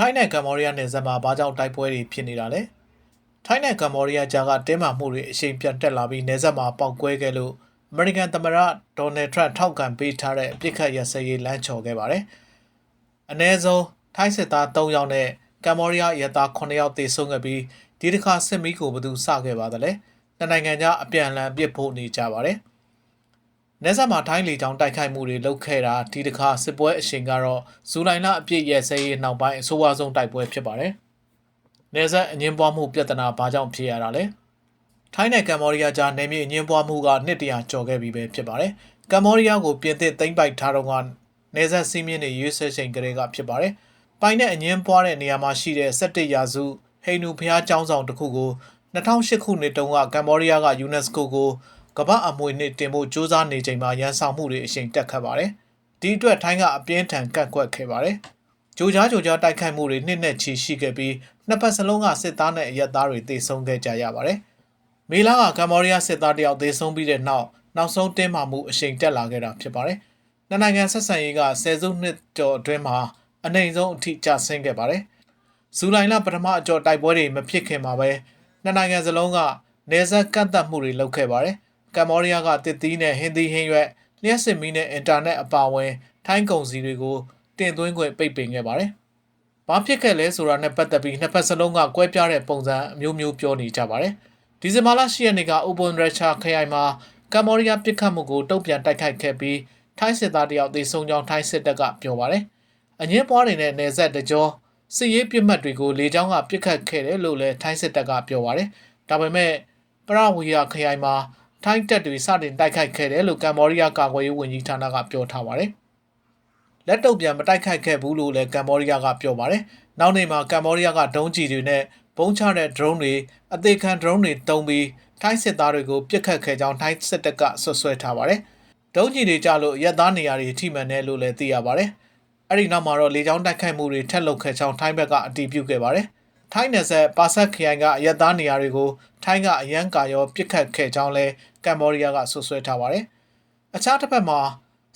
ထိုင်းနဲ့ကမ္ဘောဒီးယားနယ်စပ်မှာဘာကြောင့်တိုက်ပွဲတွေဖြစ်နေတာလဲထိုင်းနဲ့ကမ္ဘောဒီးယားကြားကတင်းမာမှုတွေအရှိန်ပြန်တက်လာပြီးနယ်စပ်မှာပေါက်ကွဲခဲ့လို့အမေရိကန်သမ္မတဒေါ်နယ်ထရန့်ထောက်ခံပေးထားတဲ့အပြစ်ခတ်ရစရေးလမ်းချော်ခဲ့ပါတယ်။အနည်းဆုံးထိုင်းစစ်သား3ယောက်နဲ့ကမ္ဘောဒီးယားရဲသား9ယောက်သေဆုံးခဲ့ပြီးဒီတစ်ခါစစ်မီးကိုဘယ်သူစခဲ့ပါသလဲ။နိုင်ငံကြားအပြန်အလှန်ပြစ်ဖို့နေကြပါတယ်။နယ်စပ်မှာထိုင်းလေကြောင်းတိုက်ခိုက်မှုတွေလုပ်ခဲ့တာဒီတစ်ခါစစ်ပွဲအရှိန်ကတော့ဇူလိုင်လအပြည့်ရဲ့ဆဲရေးနောက်ပိုင်းအဆိုးအဝါဆုံးတိုက်ပွဲဖြစ်ပါတယ်။နယ်စပ်အငင်းပွားမှုပြဿနာဘာကြောင့်ဖြစ်ရတာလဲ။ထိုင်းနဲ့ကမ္ဘောဒီးယားကြားနယ်မြေအငင်းပွားမှုကနှစ်တရာကျော်ခဲ့ပြီပဲဖြစ်ပါတယ်။ကမ္ဘောဒီးယားကိုပြင်သစ်သိမ်းပိုက်ထားတော့ကနယ်စပ်စီးမြင့်တွေရွေးဆဲချိန်ကလေးကဖြစ်ပါတယ်။ပိုင်နဲ့အငင်းပွားတဲ့နေရာမှာရှိတဲ့17ရာစုဟိန္ဒူဘုရားကျောင်းဆောင်တစ်ခုကို2008ခုနှစ်တုန်းကကမ္ဘောဒီးယားက UNESCO ကိုကမ္ဘာအမွေနှစ်တင်ဖို့စ조사နေချိန်မှာရန်ဆောင်မှုတွေအရှိန်တက်ခတ်ပါတယ်။ဒီအတွက်ထိုင်းကအပြင်းထန်ကန့်ကွက်ခဲ့ပါတယ်။ကြိုကြားတိုက်ခိုက်မှုတွေနှစ်နဲ့ချီရှိခဲ့ပြီးနှစ်ဖက်စလုံးကစစ်သားနဲ့အရက်သားတွေသေဆုံးခဲ့ကြရပါတယ်။မေလကကမ္ဘောဒီးယားစစ်သားတယောက်သေဆုံးပြီးတဲ့နောက်ဆုံးတင်းမာမှုအရှိန်တက်လာခဲ့တာဖြစ်ပါတယ်။နိုင်ငံဆက်ဆံရေးက10စုနှစ်ကျော်အတွင်းမှာအနိုင်ဆုံးအထိကျဆင်းခဲ့ပါတယ်။ဇူလိုင်လပထမအကြော့တိုက်ပွဲတွေမဖြစ်ခင်မှာပဲနိုင်ငံစလုံးကနေဆက်ကန့်သက်မှုတွေလုပ်ခဲ့ပါတယ်။ကမ္ဘောဒီးယားကတစ်သီးနဲ့ဟင်းသီးဟင်းရွက်လျှက်စစ်မီးနဲ့အင်တာနက်အပါအဝင်ထိုင်းကုန်စည်တွေကိုတင်သွင်းခွင့်ပိတ်ပင်ခဲ့ပါတယ်။ဘာဖြစ်ခဲ့လဲဆိုတာနဲ့ပတ်သက်ပြီးနှစ်ဖက်စလုံးကကွဲပြားတဲ့ပုံစံအမျိုးမျိုးပြောနေကြပါတယ်။ဒီဇင်ဘာလ10ရက်နေ့ကဥပွန်ရချာခရိုင်မှာကမ္ဘောဒီးယားပစ်ခတ်မှုကိုတုံ့ပြန်တိုက်ခိုက်ခဲ့ပြီးထိုင်းစစ်သားတယောက်သေဆုံးကြောင်းထိုင်းစစ်တပ်ကပြောပါတယ်။အငင်းပွားနေတဲ့နယ်စပ်တကြောစစ်ရေးပြစ်မှတ်တွေကိုလေကြောင်းကပစ်ခတ်ခဲ့တယ်လို့လည်းထိုင်းစစ်တပ်ကပြောပါတယ်။ဒါပေမဲ့ပရဝီယာခရိုင်မှာထိုင်းတပ်တွေစတင်တိုက်ခိုက်ခဲ့တယ်လို့ကမ္ဘောဒီးယားကာကွယ်ရေးဝန်ကြီးဌာနကပြောထားပါတယ်။လက်တုပ်ပြန်မတိုက်ခိုက်ခဲ့ဘူးလို့လည်းကမ္ဘောဒီးယားကပြောပါတယ်။နောက်နေ့မှာကမ္ဘောဒီးယားကဒုံးကျည်တွေနဲ့ပုံချတဲ့ drone တွေအသေးခံ drone တွေတုံးပြီးထိုင်းစစ်သားတွေကိုပစ်ခတ်ခဲ့ကြောင်းထိုင်းစစ်တပ်ကဆွဆွဲထားပါတယ်။ဒုံးကျည်တွေကြလို့ရက်သားနေရာတွေထိမှန်တယ်လို့လည်းသိရပါတယ်။အဲ့ဒီနောက်မှာတော့လေကြောင်းတိုက်ခိုက်မှုတွေထက်လုပ်ခဲ့ကြောင်းထိုင်းဘက်ကအတည်ပြုခဲ့ပါတယ်။ထိုင်းနယ်စပ်ပါဆက်ခရိုင်ကရက်သားနေရာတွေကိုထိုင်းကအရန်ကာရောပြစ်ခတ်ခဲ့ကြောင်းလဲကမ္ဘောဒီးယားကဆွဆွဲထားပါတယ်။အခြားတစ်ဖက်မှာ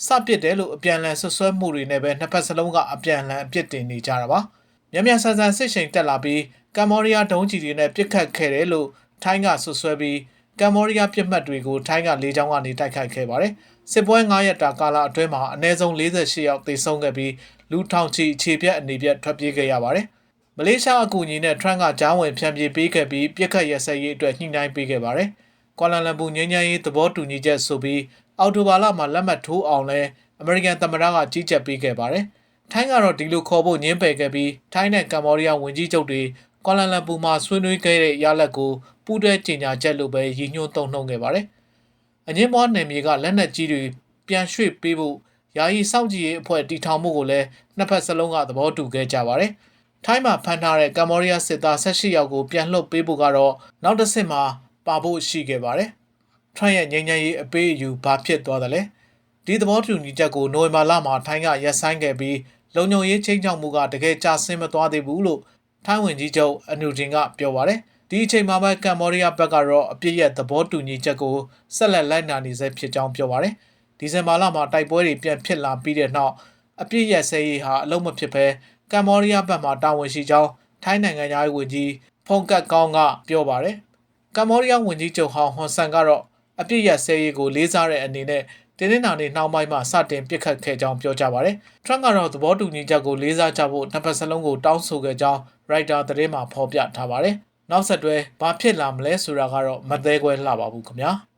စပစ်တယ်လို့အပြန်အလှန်ဆွဆွဲမှုတွေနဲ့ပဲနှစ်ဖက်စလုံးကအပြန်အလှန်အပြစ်တင်နေကြတာပါ။မြန်ဆန်စစ်ရှိန်တက်လာပြီးကမ္ဘောဒီးယားဒုံးကျည်တွေနဲ့ပြစ်ခတ်ခဲ့တယ်လို့ထိုင်းကဆွဆွဲပြီးကမ္ဘောဒီးယားပြစ်မှတ်တွေကိုထိုင်းကလေကြောင်းကနေတိုက်ခိုက်ခဲ့ပါတယ်။စစ်ပွဲ9ရက်တာကာလအတွင်းမှာအနည်းဆုံး48ယောက်သေဆုံးခဲ့ပြီးလူထောင်ချီအခြေပြက်အနေပြက်ထွက်ပြေးခဲ့ရပါတယ်။မလေးရှားအကူအညီနဲ့ထရန့်ကကြားဝင်ဖြန့်ပြေးပေးခဲ့ပြီးပြစ်ခတ်ရစရေးအတွက်ညှိနှိုင်းပေးခဲ့ပါတယ်။ကွာလာလမ်ပူငြိမ်းချမ်းရေးသဘောတူညီချက်ဆိုပြီးအော်တိုဘာလမှာလက်မှတ်ထိုးအောင်လဲအမေရိကန်သမ္မတကကြီးကြပ်ပေးခဲ့ပါတယ်။ထိုင်းကတော့ဒီလိုခေါ်ဖို့ညှင်းပယ်ခဲ့ပြီးထိုင်းနဲ့ကမ္ဘောဒီးယားဝန်ကြီးချုပ်တွေကွာလာလမ်ပူမှာဆွေးနွေးခဲ့တဲ့ရလဒ်ကိုပူးတွဲကြေညာချက်လို့ပဲရည်ညွှန်းသုံးနှုန်းခဲ့ပါတယ်။အငင်းပွားနယ်မြေကလက်နက်ကြီးတွေပြန်ရွှေ့ပေးဖို့ယာယီစောင့်ကြည့်ရေးအဖွဲ့တီထောင်မှုကိုလည်းနှစ်ဖက်စလုံးကသဘောတူခဲ့ကြပါတယ်။ထိုင်းမှာဖမ်းထားတဲ့ကမ္ဘောဒီးယားစစ်သား18ယောက်ကိုပြန်လွှတ်ပေးဖို့ကတော့နောက်တစ်ဆင့်မှာပါဖို့ရှိခဲ့ပါတယ်။ထရန့်ရဲ့ငြိမ်းချမ်းရေးအပေးအယူဘာဖြစ်သွားသလဲ။ဒီသဘောတူညီချက်ကိုနိုဝင်ဘာလမှာထိုင်းကရပ်ဆိုင်းခဲ့ပြီးလုံခြုံရေးချင်းချောက်မှုကတကယ်ကျဆင်းမသွားသေးဘူးလို့ထိုင်းဝန်ကြီးချုပ်အနူဂျင်ကပြောပါတယ်။ဒီအချိန်မှာပဲကမ္ဘောဒီးယားဘက်ကတော့အပြစ်ရဲ့သဘောတူညီချက်ကိုဆက်လက်လိုက်နာနေဆဲဖြစ်ကြောင်းပြောပါတယ်။ဒီဇင်ဘာလမှာတိုက်ပွဲတွေပြန်ဖြစ်လာပြီးတဲ့နောက်အပြစ်ရဲ့ဆဲရေးဟာအလုံးမဖြစ်ဘဲကမ္ဘောဒီးယားဘက်မှတာဝန်ရှိကြောင်းထိုင်းနိုင်ငံသားဝန်ကြီးဖုန်ကတ်ကောင်းကပြောပါတယ်။ကမ္ဘောဒီးယားဝန်ကြီးချုပ်ဟောင်းဟွန်ဆန်ကတော့အပြစ်ရဲ့ဆဲရေးကိုလေးစားတဲ့အနေနဲ့တင်းနှင်းနာနေနှောင်းပိုင်းမှာစတင်ပစ်ခတ်ခဲ့ကြောင်းပြောကြပါတယ်။ထရန့်ကတော့သဘောတူညီချက်ကိုလေးစားကြဖို့နှစ်ဖက်စလုံးကိုတောင်းဆိုခဲ့ကြောင်းရိုက်တာသတင်းမှာဖော်ပြထားပါတယ်။နောက်ဆက်တွဲဘာဖြစ်လာမလဲဆိုတာကတော့မသေးခွဲလှပါဘူးခင်ဗျာ။